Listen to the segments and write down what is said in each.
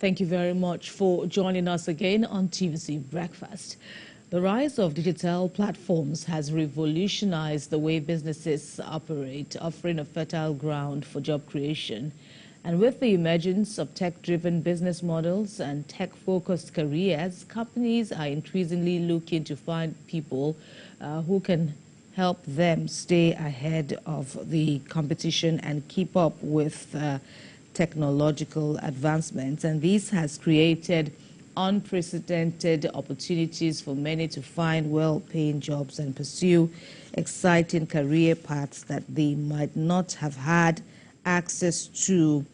Thank you very much for joining us again on TVC Breakfast. The rise of digital platforms has revolutionized the way businesses operate, offering a fertile ground for job creation. And with the emergence of tech-driven business models and tech-focused careers, companies are increasingly looking to find people who can help them stay ahead of the competition and keep up with technological advancements. And this has created unprecedented opportunities for many to find well-paying jobs and pursue exciting career paths that they might not have had access to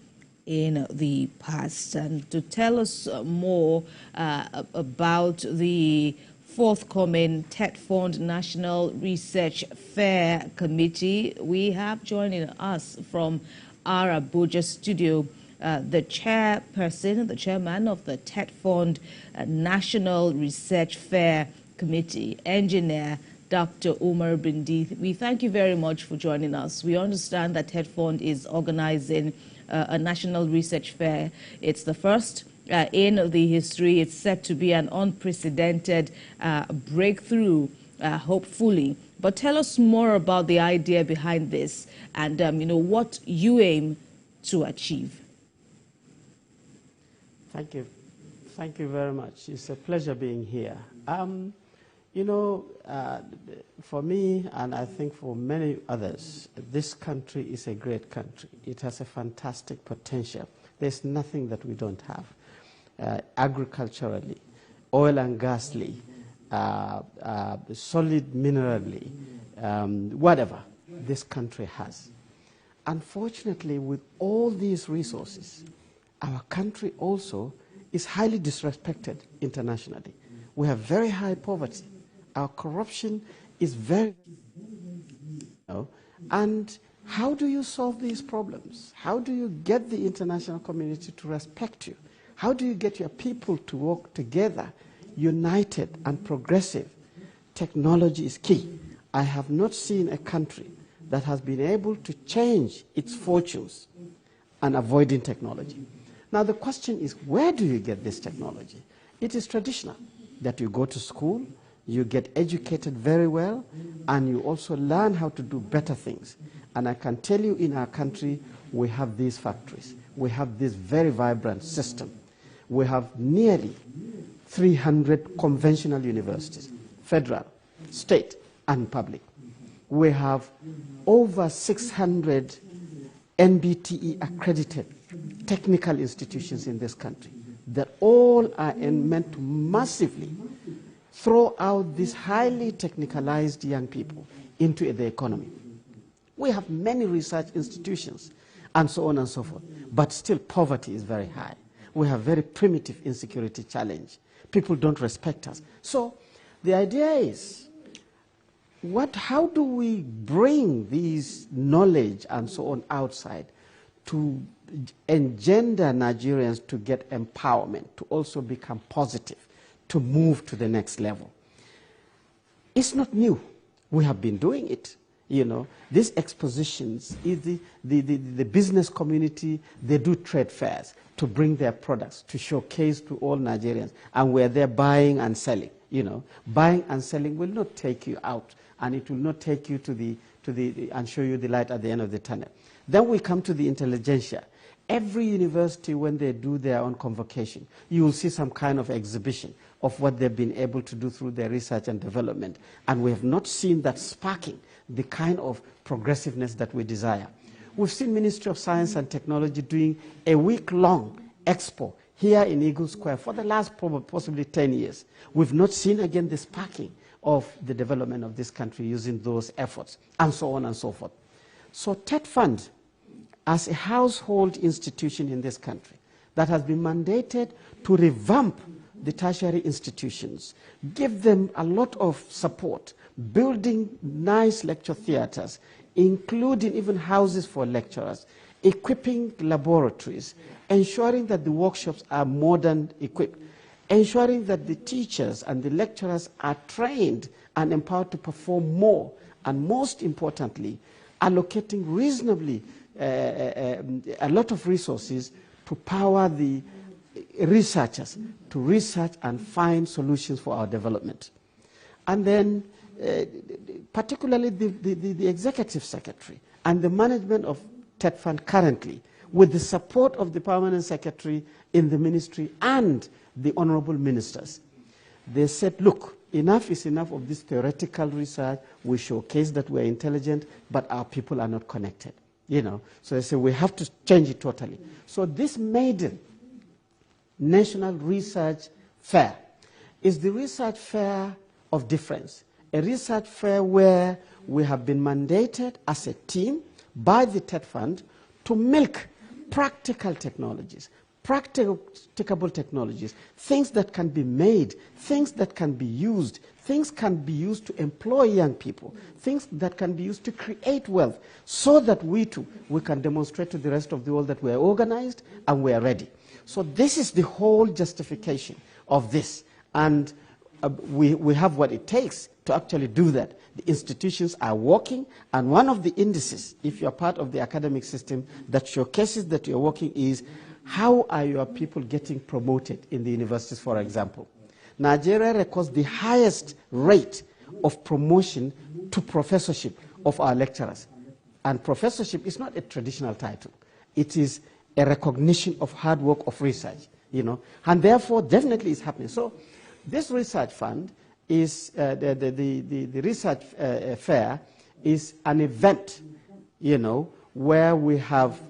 in the past. And to tell us more about the forthcoming TED Fund National Research Fair Committee, we have joining us from our Abuja studio the chairman of the TED Fund National Research Fair Committee, Engineer Dr. Umar Bindi. We thank you very much for joining us. We understand that TED Fund is organizing a national research fair. It's the first in the history. It's set to be an unprecedented breakthrough, hopefully. But tell us more about the idea behind this and, what you aim to achieve. Thank you. Thank you very much. It's a pleasure being here. For me, and I think for many others, this country is a great country. It has a fantastic potential. There's nothing that we don't have. Agriculturally, oil and gasly, solid minerally, whatever this country has. Unfortunately, with all these resources, our country also is highly disrespected internationally. We have very high poverty. Our corruption is very, and how do you solve these problems? How do you get the international community to respect you? How do you get your people to work together, united and progressive? Technology is key. I have not seen a country that has been able to change its fortunes and avoiding technology. Now the question is, where do you get this technology? It is traditional that you go to school, you get educated very well, and you also learn how to do better things. And I can tell you, in our country, we have these factories. We have this very vibrant system. We have nearly 300 conventional universities, federal, state, and public. We have over 600 NBTE accredited technical institutions in this country that all are meant to massively throw out these highly technicalized young people into the economy. We have many research institutions and so on and so forth, but still poverty is very high. We have very primitive insecurity challenge. People don't respect us. So the idea is, how do we bring these knowledge and so on outside to engender Nigerians to get empowerment, to also become positive, to move to the next level? It's not new. We have been doing it. These expositions, the business community, they do trade fairs to bring their products, to showcase to all Nigerians, and we're there buying and selling. Buying and selling will not take you out, and it will not take you and show you the light at the end of the tunnel. Then we come to the intelligentsia. Every university, when they do their own convocation, you will see some kind of exhibition of what they've been able to do through their research and development. And we have not seen that sparking the kind of progressiveness that we desire. We've seen Ministry of Science and Technology doing a week-long expo here in Eagle Square for the last possibly 10 years. We've not seen again the sparking of the development of this country using those efforts, and so on and so forth. So TED Fund, as a household institution in this country that has been mandated to revamp the tertiary institutions, give them a lot of support, building nice lecture theaters, including even houses for lecturers, equipping laboratories, ensuring that the workshops are modern equipped, ensuring that the teachers and the lecturers are trained and empowered to perform more, and most importantly, allocating reasonably a lot of resources to power the researchers to research and find solutions for our development. And then particularly the executive secretary and the management of TED Fund currently, with the support of the permanent secretary in the ministry and the honorable ministers, they said, look, enough is enough of this theoretical research. We showcase that we're intelligent, but our people are not connected. You know, so they say we have to change it totally. So this maiden National Research Fair is the research fair of difference, a research fair where we have been mandated as a team by the TED Fund to milk practical technologies, practicable technologies, things that can be made, things that can be used, things can be used to employ young people, things that can be used to create wealth, so that we too, we can demonstrate to the rest of the world that we are organized and we are ready. So this is the whole justification of this. And we have what it takes to actually do that. The institutions are working, and one of the indices, if you're part of the academic system, that showcases that you're working is how are your people getting promoted in the universities, for example. Nigeria records the highest rate of promotion to professorship of our lecturers. And professorship is not a traditional title. It is a recognition of hard work of research, you know, and therefore definitely it's happening. So this research fund is, the research fair is an event, you know, where we have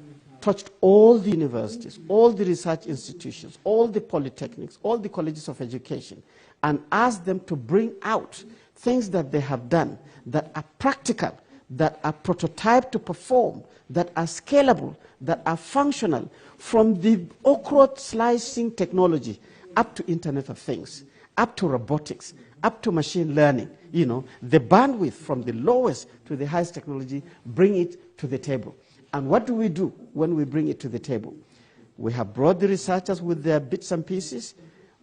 touched all the universities, all the research institutions, all the polytechnics, all the colleges of education, and asked them to bring out things that they have done that are practical, that are prototyped to perform, that are scalable, that are functional, from the okra slicing technology up to Internet of Things, up to robotics, up to machine learning. You know, the bandwidth from the lowest to the highest technology, bring it to the table. And what do we do when we bring it to the table? We have brought the researchers with their bits and pieces.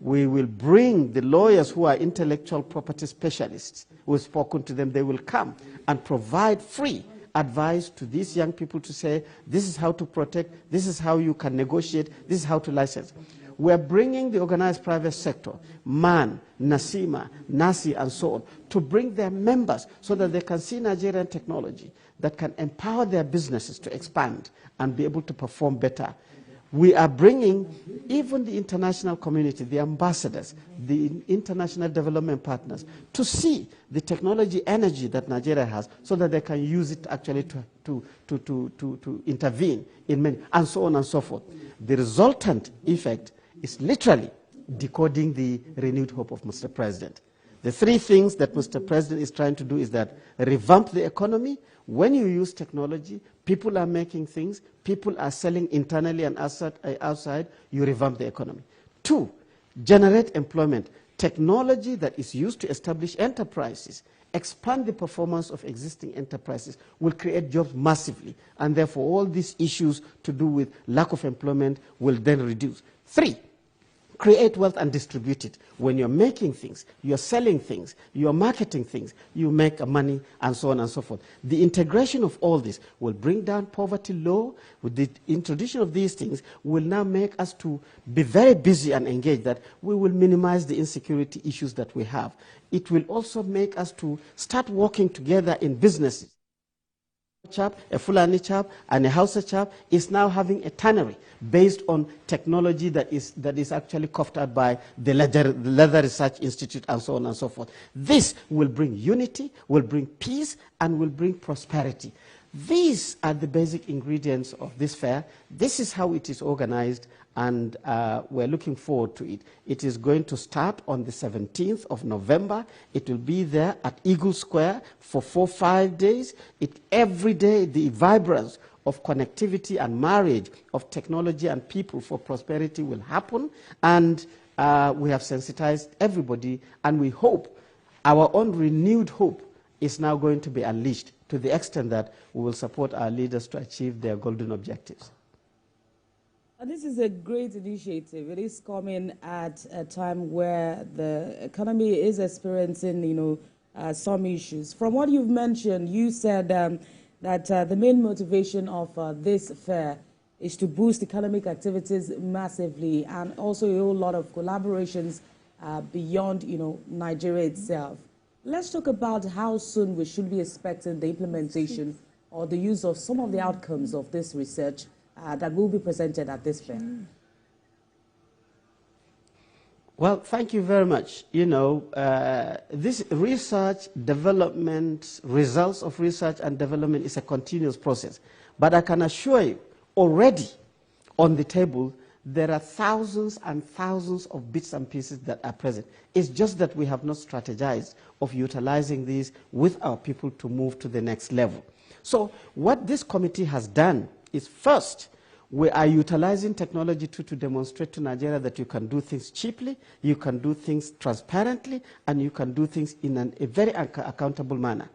We will bring the lawyers who are intellectual property specialists. We've spoken to them. They will come and provide free advice to these young people to say, this is how to protect, this is how you can negotiate, this is how to license. We're bringing the organized private sector, MAN, NASIMA, NASI, and so on, to bring their members so that they can see Nigerian technology that can empower their businesses to expand and be able to perform better. We are bringing even the international community, the ambassadors, the international development partners, to see the technology energy that Nigeria has so that they can use it actually to intervene in many, and so on and so forth. The resultant effect is literally decoding the renewed hope of Mr. President. The three things that Mr. President is trying to do is that revamp the economy. When you use technology, people are making things, people are selling internally and outside, you revamp the economy. 2, generate employment. Technology that is used to establish enterprises, expand the performance of existing enterprises, will create jobs massively, and therefore all these issues to do with lack of employment will then reduce. 3, create wealth and distribute it. When you're making things, you're selling things, you're marketing things, you make money, and so on and so forth. The integration of all this will bring down poverty low. With the introduction of these things will now make us to be very busy and engaged, that we will minimize the insecurity issues that we have. It will also make us to start working together in businesses. Chap, a Fulani chap, and a Hausa chap is now having a tannery based on technology that is actually coughed out by the Leather Research Institute, and so on and so forth. This will bring unity, will bring peace, and will bring prosperity. These are the basic ingredients of this fair. This is how it is organized, and we're looking forward to it. It is going to start on the 17th of November. It will be there at Eagle Square for 4-5 days. Every day, the vibrance of connectivity and marriage of technology and people for prosperity will happen. And we have sensitized everybody, and we hope our own renewed hope is now going to be unleashed to the extent that we will support our leaders to achieve their golden objectives. And this is a great initiative. It is coming at a time where the economy is experiencing, some issues. From what you've mentioned, you said that the main motivation of this fair is to boost economic activities massively, and also a whole lot of collaborations beyond, Nigeria itself. Let's talk about how soon we should be expecting the implementation or the use of some of the outcomes of this research that will be presented at this fair. Well, thank you very much. This research, development, results of research and development is a continuous process. But I can assure you, already on the table, there are thousands and thousands of bits and pieces that are present. It's just that we have not strategized of utilizing these with our people to move to the next level. So what this committee has done is, first, we are utilizing technology to demonstrate to Nigeria that you can do things cheaply, you can do things transparently, and you can do things in a very accountable manner.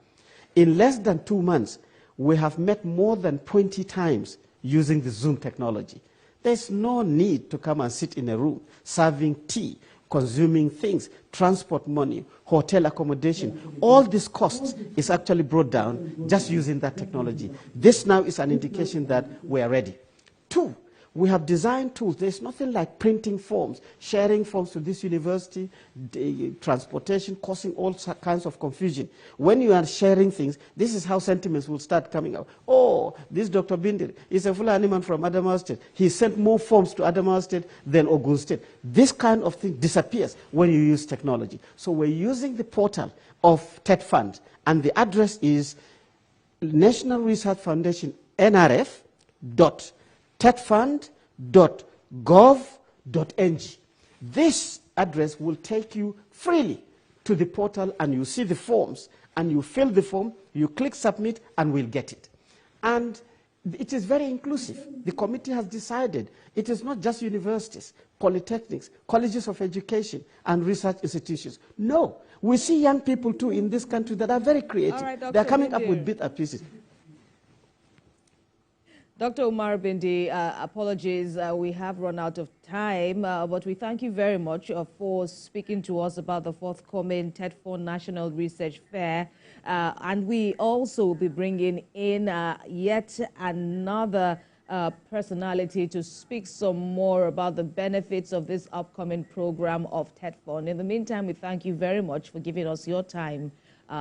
In less than 2 months, we have met more than 20 times using the Zoom technology. There's no need to come and sit in a room serving tea, consuming things, transport money, hotel accommodation. All these costs is actually brought down just using that technology. This now is an indication that we are ready. 2, we have designed tools. There's nothing like printing forms, sharing forms to this university, transportation, causing all kinds of confusion. When you are sharing things, this is how sentiments will start coming out. Oh, this Dr. Bindir is a Fulani man from Adamawa State. He sent more forms to Adamawa State than Ogun State. This kind of thing disappears when you use technology. So we're using the portal of TED Fund, and the address is National Research Foundation, nrf.tedfund.gov.ng. This address will take you freely to the portal, and you see the forms, and you fill the form, you click submit, and we'll get it. And it is very inclusive. The committee has decided it is not just universities, polytechnics, colleges of education, and research institutions. No, we see young people too in this country that are very creative. All right, they're coming up with bits and pieces. Dr. Umar Bindi, apologies, we have run out of time, but we thank you very much for speaking to us about the forthcoming TED4 National Research Fair. And we also will be bringing in yet another personality to speak some more about the benefits of this upcoming program of TED4. In the meantime, we thank you very much for giving us your time